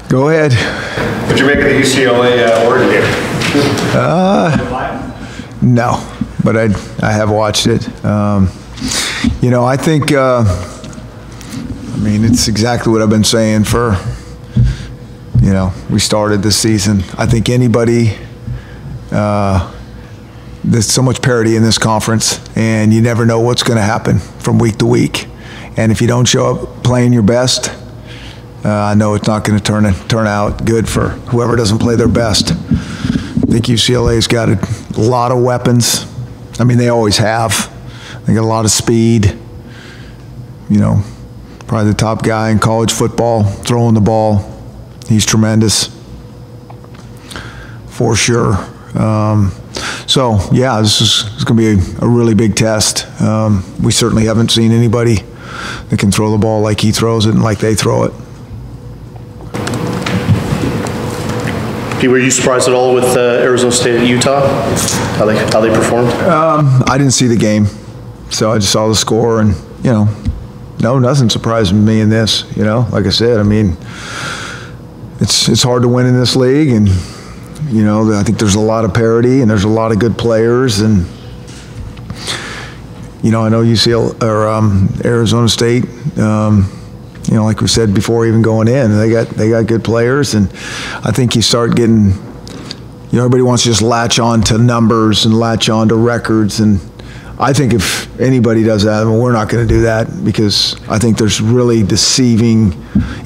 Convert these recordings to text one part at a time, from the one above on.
Go ahead. What'd you make of the UCLA Oregon game? No, but I have watched it. You know, I think, I mean, it's exactly what I've been saying for, you know, we started this season. I think anybody, there's so much parity in this conference, and you never know what's going to happen from week to week. And if you don't show up playing your best, I know it's not going to turn out good for whoever doesn't play their best. I think UCLA's got a lot of weapons. I mean, they always have. They got a lot of speed. You know, probably the top guy in college football throwing the ball. He's tremendous, for sure. So, yeah, this is going to be a really big test. We certainly haven't seen anybody that can throw the ball like he throws it and like they throw it. Pete, were you surprised at all with Arizona State at Utah? How they performed? I didn't see the game, so I just saw the score, and you know, no, nothing surprised me in this. You know, like I said, I mean, it's hard to win in this league, and you know, I think there's a lot of parity, and there's a lot of good players, and you know, I know UCLA or Arizona State. You know, like we said before, even going in, they got good players, and I think you start getting, you know, everybody wants to just latch on to numbers and latch on to records, and I think if anybody does that, well, we're not going to do that, because I think there's really deceiving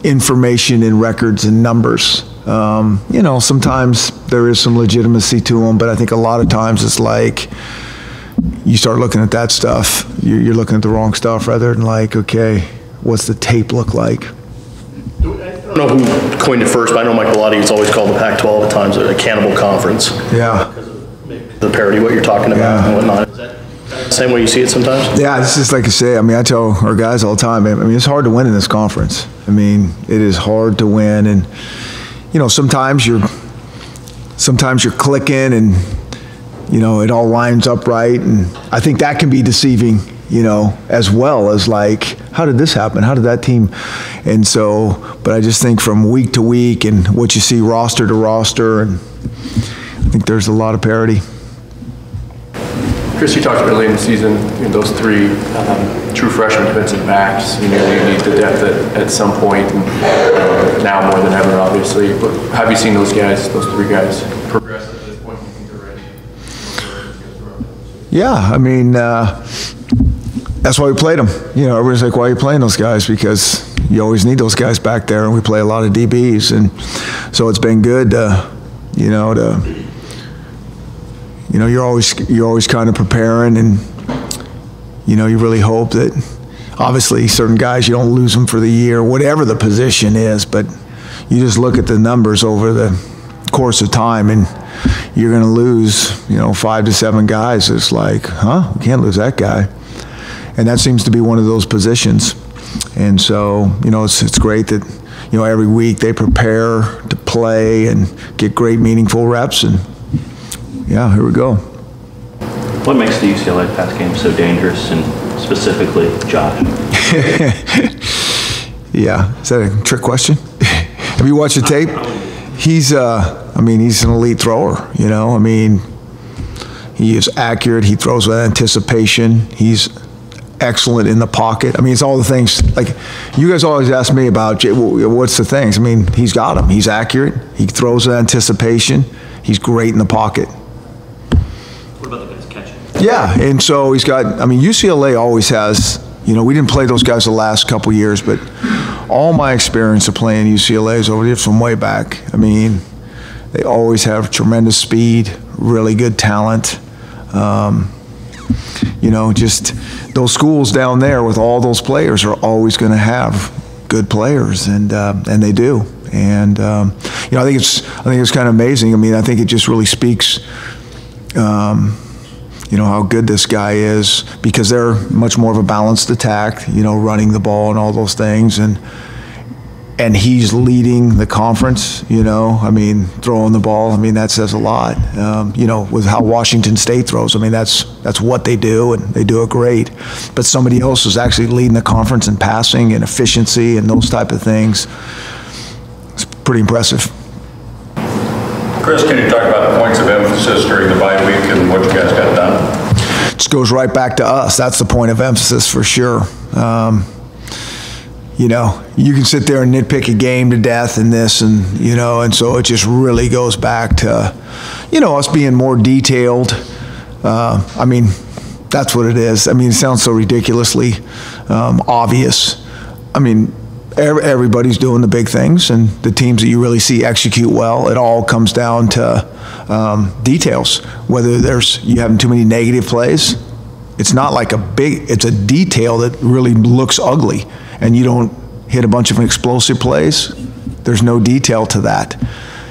information in records and numbers. You know, sometimes there is some legitimacy to them, but I think a lot of times it's like you start looking at that stuff, you're looking at the wrong stuff rather than like, okay, what's the tape look like? I don't know who coined it first, but I know Mike Bellotti has always called the Pac-12 at times a cannibal conference. Yeah. Because of the parity, what you're talking about and whatnot. Is that the same way you see it sometimes? Yeah, it's just like I say. I mean, I tell our guys all the time, I mean, it's hard to win in this conference. I mean, it is hard to win, and you know, sometimes you're clicking, and you know, it all lines up right, and I think that can be deceiving, you know, as well as like, how did this happen? How did that team? And so, but I just think from week to week and what you see roster to roster, and I think there's a lot of parity. Chris, you talked early in the season, you know, those three true freshman defensive backs, you know, you need the depth at some point, and now more than ever, obviously. But have you seen those three guys, progress at this point? Do you think they're ready? Yeah, I mean, that's why we played them. You know, everybody's like, why are you playing those guys? Because you always need those guys back there, and we play a lot of DBs, and so it's been good you know, you're always kind of preparing, and you know, you really hope that obviously certain guys, you don't lose them for the year, whatever the position is, but you just look at the numbers over the course of time, and you're going to lose, you know, 5 to 7 guys. It's like, huh, we can't lose that guy. And that seems to be one of those positions. And so, you know, it's great that, you know, every week they prepare to play and get great meaningful reps, and yeah, here we go. What makes the UCLA pass game so dangerous, and specifically Josh? Yeah, is that a trick question? Have you watched the tape? He's, I mean, he's an elite thrower, you know. I mean, he is accurate. He throws with anticipation. He's excellent in the pocket. I mean, it's all the things. Like, you guys always ask me about, what's the things? I mean, he's got them. He's accurate. He throws with anticipation. He's great in the pocket. What about the guys catching? Yeah, and so he's got, I mean, UCLA always has, you know, we didn't play those guys the last couple years, but all my experience of playing UCLA is over there from way back. I mean, they always have tremendous speed, really good talent. You know, just those schools down there with all those players are always going to have good players, and they do. And you know, I think it's kind of amazing. I mean, I think it just really speaks, you know, how good this guy is, because they're much more of a balanced attack, you know, running the ball and all those things, and he's leading the conference, you know. I mean, throwing the ball, I mean, that says a lot. You know, with how Washington State throws, I mean, that's what they do, and they do it great. But somebody else is actually leading the conference in passing and efficiency and those type of things. pretty impressive. Chris, can you talk about points of emphasis during the bye week and what you guys got done? Just goes right back to us. That's the point of emphasis for sure. You know, you can sit there and nitpick a game to death and this and, you know, and so it just really goes back to, you know, us being more detailed. I mean, that's what it is. I mean, it sounds so ridiculously obvious. I mean, everybody's doing the big things, and the teams that you really see execute well, it all comes down to details. Whether you having too many negative plays, it's not like it's a detail that really looks ugly, and you don't hit a bunch of explosive plays. There's no detail to that.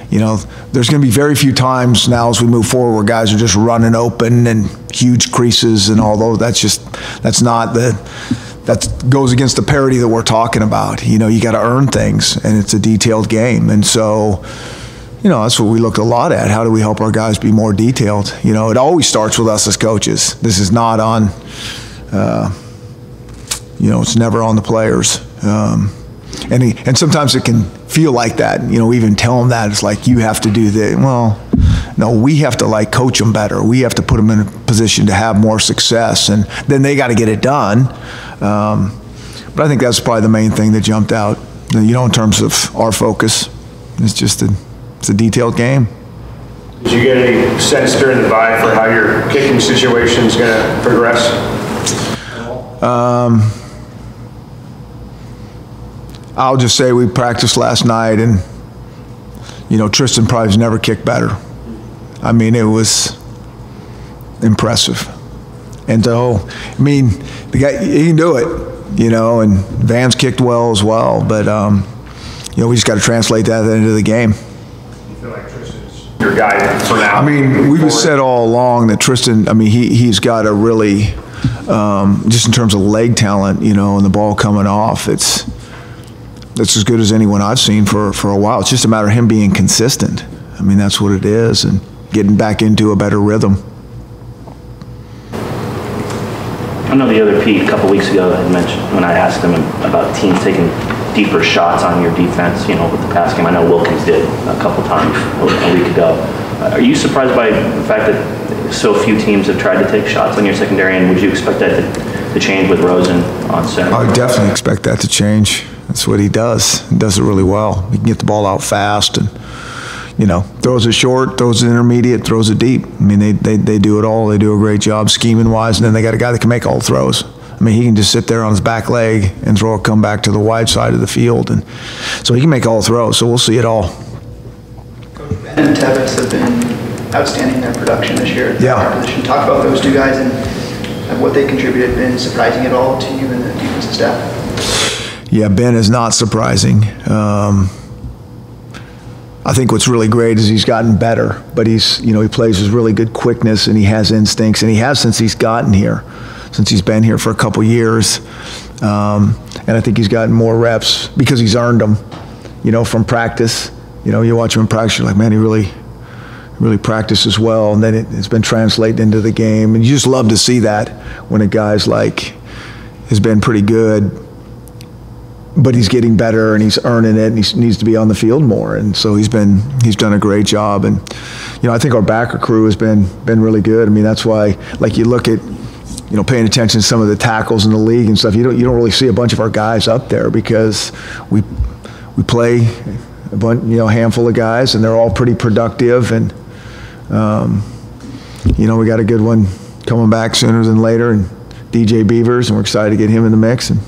You know, there's going to be very few times now as we move forward where guys are just running open and huge creases and all those. That goes against the parity that we're talking about. You know, you got to earn things, and it's a detailed game. And so, you know, that's what we look a lot at. How do we help our guys be more detailed? You know, it always starts with us as coaches. This is not on, you know, it's never on the players. And sometimes it can feel like that. You know, we even tell them that. It's like, you have to do that. Well, no, we have to, like, coach them better. We have to put them in a position to have more success, and then they got to get it done. But I think that's probably the main thing that jumped out, you know, in terms of our focus. It's just it's a detailed game. Did you get any sense during the bye for how your kicking situation is going to progress? I'll just say we practiced last night, and, you know, Tristan probably has never kicked better. I mean, it was impressive. And so, I mean, the guy, he can do it, you know, and Van's kicked well as well, but, you know, we just got to translate that into the game. You feel like Tristan's your guy for now? I mean, we've said all along that Tristan, I mean, he's got a really, just in terms of leg talent, you know, and the ball coming off, it's as good as anyone I've seen for a while. It's just a matter of him being consistent. I mean, that's what it is, and getting back into a better rhythm. I know the other Pete a couple weeks ago had mentioned, when I asked him about teams taking deeper shots on your defense, you know, with the pass game. I know Wilkins did a couple times a week ago. Are you surprised by the fact that so few teams have tried to take shots on your secondary, and would you expect that to change with Rosen on center? I would definitely expect that to change. That's what he does. He does it really well. He can get the ball out fast, and, you know, throws it short, throws it intermediate, throws it deep. I mean, they do it all. They do a great job scheming-wise, and then they got a guy that can make all the throws. I mean, he can just sit there on his back leg and throw a comeback to the wide side of the field, and so he can make all the throws, so we'll see it all. Coach Ben and Tevis have been outstanding in their production this year at Yeah. the position. Talk about those two guys and what they contributed. Been surprising at all to you and the defensive staff? Yeah, Ben is not surprising. I think what's really great is he's gotten better, but he's, you know, he plays with really good quickness, and he has instincts, and he has since he's gotten here, since he's been here for a couple years. And I think he's gotten more reps because he's earned them, you know, from practice. You know, you watch him in practice, you're like, man, he really practices well, and then it's been translated into the game. And you just love to see that when a guy's like, has been pretty good, but he's getting better and he's earning it, and he needs to be on the field more. And so he's done a great job. And, you know, I think our backer crew has been really good. I mean, that's why, like, you look at, you know, paying attention to some of the tackles in the league and stuff, you don't really see a bunch of our guys up there, because we play a bunch, you know, handful of guys, and they're all pretty productive. And, you know, we got a good one coming back sooner than later, and DJ Beavers, and we're excited to get him in the mix, and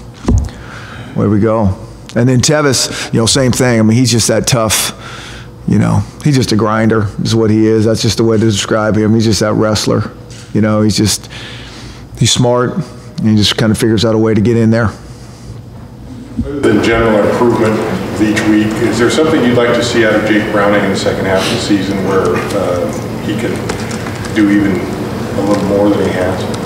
where we go. And then Tevis, you know, same thing. I mean, he's just that tough, you know, he's just a grinder is what he is. That's just the way to describe him. He's just that wrestler. You know, he's smart, and he just kind of figures out a way to get in there. Other than general improvement each week, is there something you'd like to see out of Jake Browning in the second half of the season where he can do even a little more than he has?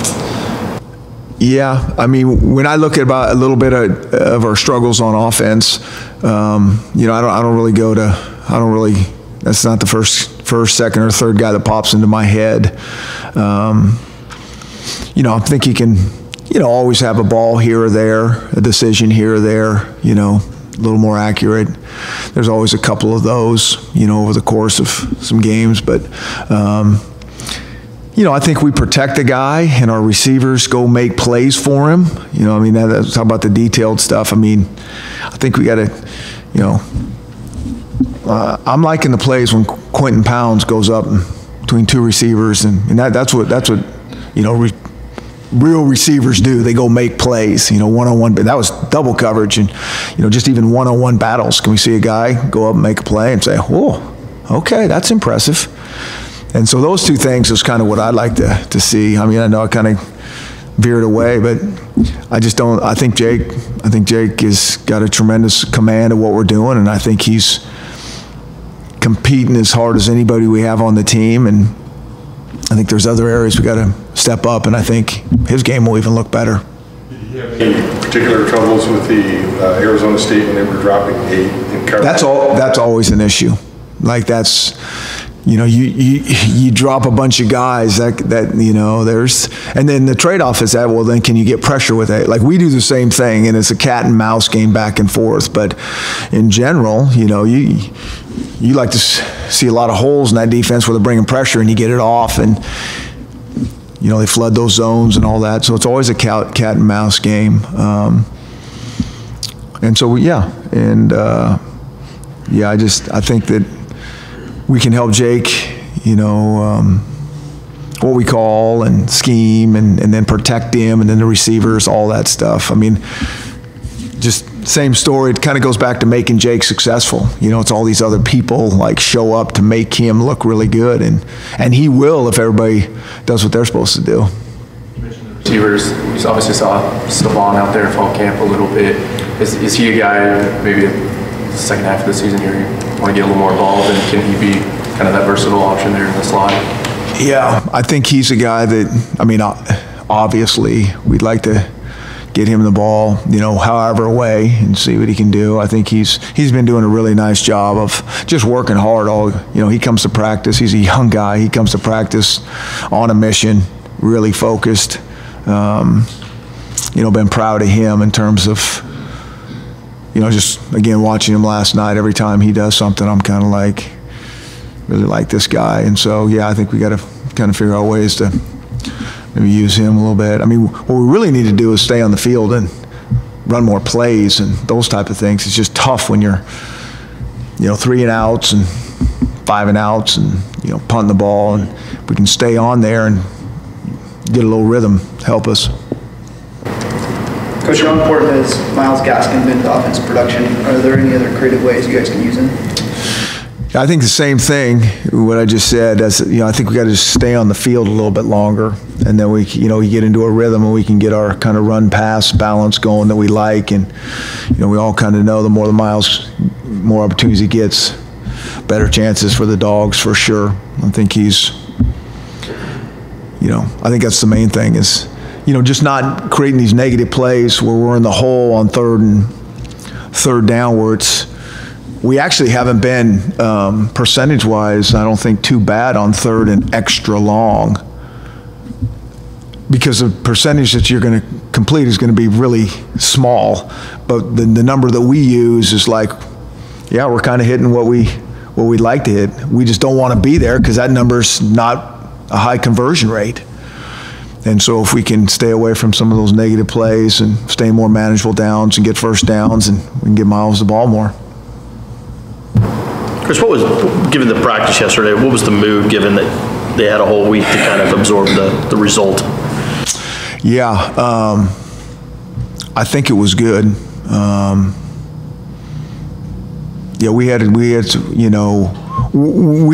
Yeah, I mean, when I look at about a little bit of our struggles on offense, you know, I don't really, that's not the first, second, or third guy that pops into my head. You know, I think he can, you know, always have a ball here or there, a decision here or there, you know, a little more accurate. There's always a couple of those, over the course of some games, but I think we protect the guy and our receivers go make plays for him. That's talk about the detailed stuff. I think we got to, I'm liking the plays when Quentin Pounds goes up between two receivers, and that's what real receivers do. They go make plays, one-on-one. That was double coverage, and just even one-on-one battles. Can we see a guy go up and make a play and say, "Whoa, okay, that's impressive"? And so those two things is kind of what I'd like to see. I know I kind of veered away, but I just don't. I think Jake has got a tremendous command of what we're doing, and I think he's competing as hard as anybody we have on the team. And I think there's other areas we got to step up, and I think his game will even look better. Did he have any particular troubles with the Arizona State when they were dropping 8 in coverage? That's always an issue. Like that's, you drop a bunch of guys that there's, and then the trade-off is that, well, then can you get pressure with it? Like we do the same thing, and it's a cat and mouse game back and forth. But in general, you like to see a lot of holes in that defense where they're bringing pressure and you get it off, and they flood those zones and all that. So it's always a cat and mouse game. And so I think that we can help Jake, what we call and scheme and then protect him, and then the receivers, all that stuff. Just same story. It kind of goes back to making Jake successful. It's all these other people like show up to make him look really good, and he will if everybody does what they're supposed to do. Receivers, you obviously saw Stavon out there in fall camp a little bit. Is he a guy maybe the second half of the season here you want to get a little more involved, and can he be kind of that versatile option there in the slot? Yeah, I think he's a guy that, obviously we'd like to get him the ball, however way and see what he can do. I think he's been doing a really nice job of just working hard. He comes to practice. He's a young guy. He comes to practice on a mission, really focused. Been proud of him in terms of, just again watching him last night. Every time he does something, I'm kind of really like this guy. And so, I think we got to kind of figure out ways to maybe use him a little bit. What we really need to do is stay on the field and run more plays and those type of things. It's just tough when you're, 3 and outs and 5 and outs and, punting the ball. And if we can stay on there and get a little rhythm, help us. Coach, how important has Miles Gaskin been to offensive production? Are there any other creative ways you guys can use him? I think the same thing, what I just said, I think we got to just stay on the field a little bit longer, and then we get into a rhythm and we can get our kind of run pass balance going that we like. And, we all kind of know the more more opportunities he gets, better chances for the Dogs for sure. I think I think that's the main thing is, just not creating these negative plays where we're in the hole on third down where we actually haven't been, percentage-wise, I don't think too bad on third and extra long, because the percentage that you're going to complete is going to be really small. But the number that we use is we're kind of hitting what we'd like to hit. We just don't want to be there because that number's not a high conversion rate. And so if we can stay away from some of those negative plays and stay more manageable downs and get first downs, and we can give Miles the ball more. Chris, given the practice yesterday, what was the mood given that they had a whole week to kind of absorb the result? Yeah, I think it was good. We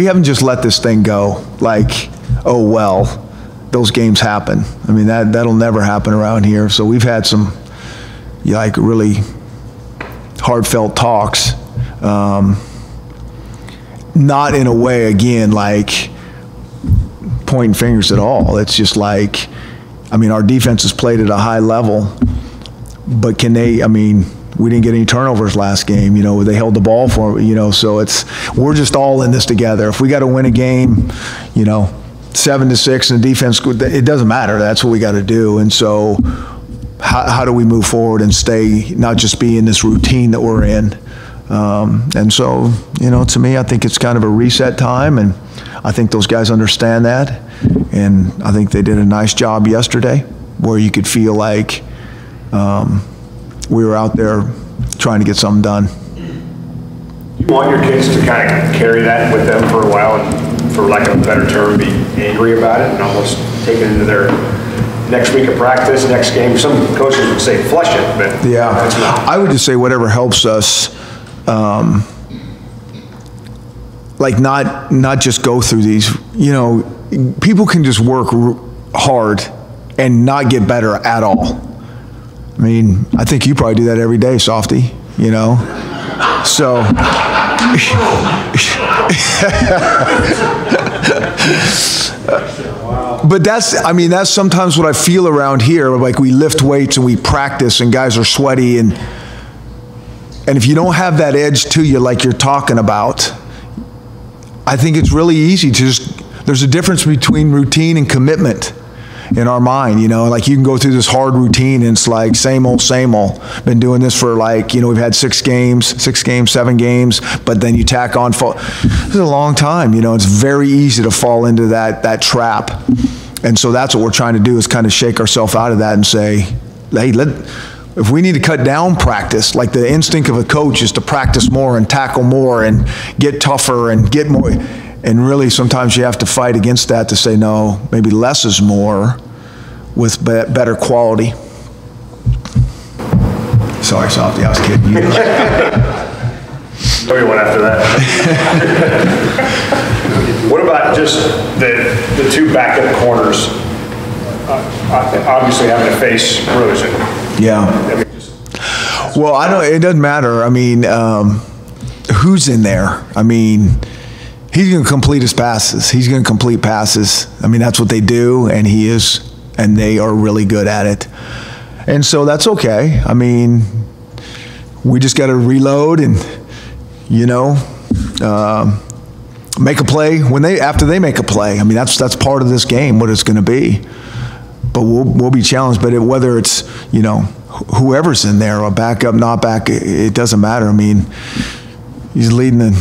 haven't just let this thing go like, oh, well, those games happen. That'll never happen around here. So we've had some really heartfelt talks. Not in a way, again, like pointing fingers at all. It's just our defense has played at a high level, but can they, we didn't get any turnovers last game, they held the ball for, so we're just all in this together. If we got to win a game, 7-6 and the defense, it doesn't matter. That's what we got to do. And so how do we move forward and stay, not just be in this routine that we're in. And so, you know, to me, I think it's kind of a reset time, and I think those guys understand that. And I think they did a nice job yesterday where you could feel like we were out there trying to get something done. You want your kids to kind of carry that with them for a while and, for lack of a better term, be angry about it and almost take it into their next week of practice, next game. Some coaches would say flush it, but yeah, it's not. I would just say whatever helps us, like not just go through these. You know, people can just work hard and not get better at all. I mean, I think you probably do that every day, Softy. You know, so. But that's sometimes what I feel around here. Like, we lift weights and we practice and guys are sweaty, and if you don't have that edge to you like you're talking about, I think it's really easy to there's a difference between routine and commitment in our mind, you know. Like, you can go through this hard routine and it's like same old. Been doing this for, like, you know, we've had 6 games, 7 games, but then you tack on it's a long time, you know. It's very easy to fall into that trap. And so that's what we're trying to do, is kind of shake ourselves out of that and say, hey, if we need to cut down practice, like the instinct of a coach is to practice more and tackle more and get tougher and get more. And really, sometimes you have to fight against that to say, no, maybe less is more with better quality. Sorry, Softy, I was kidding you. Maybe one after that. What about just the 2 backup corners? Obviously having to face Rosen. Yeah. Well, I don't. It doesn't matter. I mean, who's in there? I mean, he's going to complete his passes. He's going to complete passes. I mean, that's what they do, and they are really good at it. And so that's okay. I mean, we just got to reload and, you know, make a play after they make a play. I mean, that's part of this game, what it's going to be. But we'll be challenged. But whether it's, you know, whoever's in there, or backup, not back, it doesn't matter. I mean, he's leading the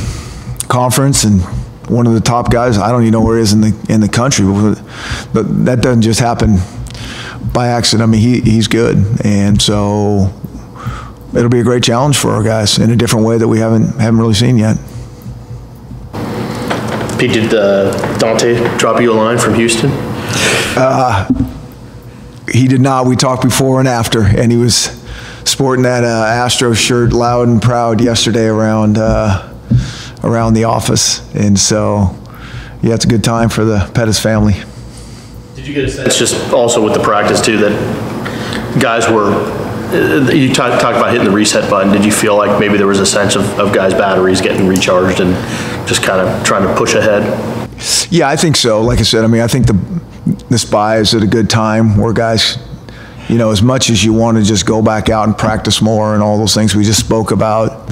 conference and one of the top guys. I don't even know where he is in the country, but that doesn't just happen by accident. I mean, he's good, and so it'll be a great challenge for our guys in a different way that we haven't really seen yet. Pete, did Dante drop you a line from Houston? He did not. We talked before and after, and he was sporting that Astros shirt loud and proud yesterday around the office. And so, yeah, it's a good time for the Pettis family. Did you get a sense? It's just also with the practice too that guys you talked about hitting the reset button. Did you feel like maybe there was a sense of guys' batteries getting recharged and just kind of trying to push ahead? Yeah, I think so. Like I said, I mean, I think this bye is at a good time where guys, you know, as much as you want to just go back out and practice more and all those things we just spoke about,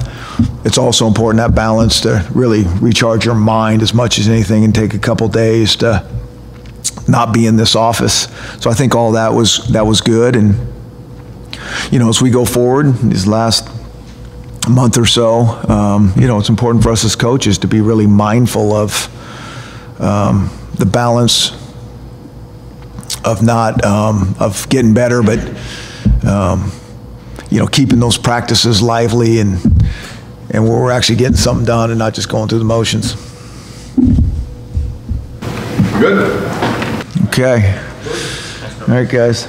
it's also important, that balance, to really recharge your mind as much as anything and take a couple days to not be in this office. So I think all that was good. And, you know, as we go forward these last month or so, you know, it's important for us as coaches to be really mindful of the balance of not of getting better, but you know, keeping those practices lively and where we're actually getting something done and not just going through the motions. Good. Okay. All right, guys.